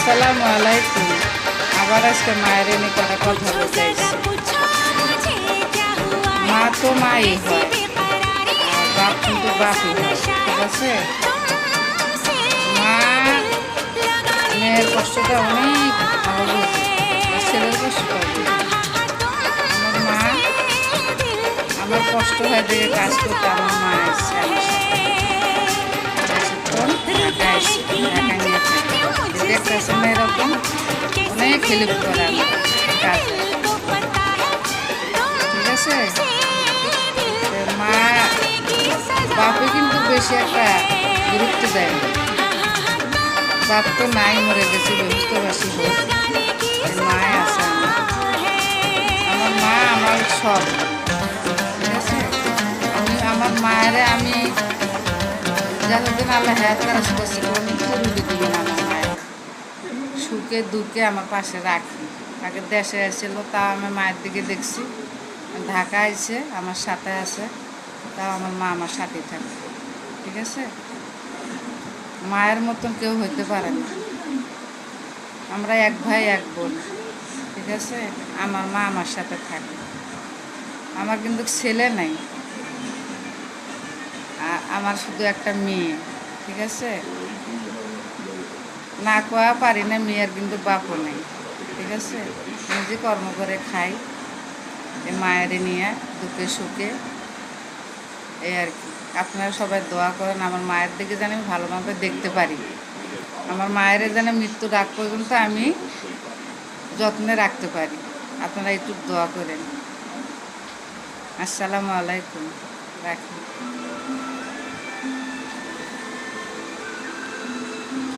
আসসালামু আলাইকুম। আবার আজকে মায়ের এনে কটা কথা বলতে আসছি। মা তো মাই হয়, আর বাপ কিন্তু বাপই হয়, ঠিক আছে। মা মেয়ের কষ্টটা অনেক ভালো বোঝে, আর ছেলের কষ্টটা বোঝে। আমার মা, আমার কষ্ট হয় দেখে কাজ করতে আমার মা আসছে আমার সাথে। বেশিক্ষণ ঢাকা আসছে, ঢাকা নিয়ে থাকে দেখতেছে না, এরকম অনেক হেল্প করে আমার কাজে, ঠিক আছে। মা বাপে কিন্তু বেশি একটা গুরুত্ব দেয় না। বাপ তো নাই, মরে গেছে, ব্যবস্থাবাসী হোক, মায় আছে আমার মা আমার সব, ঠিক আছে। আমার মায়ের আমি যতদিন আল্লাহ হায়াত কাজ করছি কোনো রুটি দিবেন আমার মায়ের, সুখে দুঃখে আমার পাশে রাখি। তাকে দেশে আসছিল, তাও আমি মায়ের দিকে দেখছি। ঢাকা আইছে, আমার সাথে আছে, তাও আমার মা আমার সাথেই থাকে, ঠিক আছে। মায়ের মতন কেউ হইতে পারে না। আমরা এক ভাই এক বোন, ঠিক আছে। আমার মা আমার সাথে থাকে। আমার কিন্তু ছেলে নাই, আমার শুধু একটা মেয়ে, ঠিক আছে। না কোয়া পারি না, মেয়ের কিন্তু বাপও নেই, ঠিক আছে। নিজে কর্ম করে খাই, এই মায়ের নিয়ে দুঃখে সুখে, এই আর কি। আপনারা সবাই দোয়া করেন আমার মায়ের দিকে যেন আমি ভালোভাবে দেখতে পারি। আমার মায়ের যেন মৃত্যুর আগ পর্যন্ত আমি যত্নে রাখতে পারি। আপনারা একটু দোয়া করেন। আসসালামু আলাইকুম, রাখি।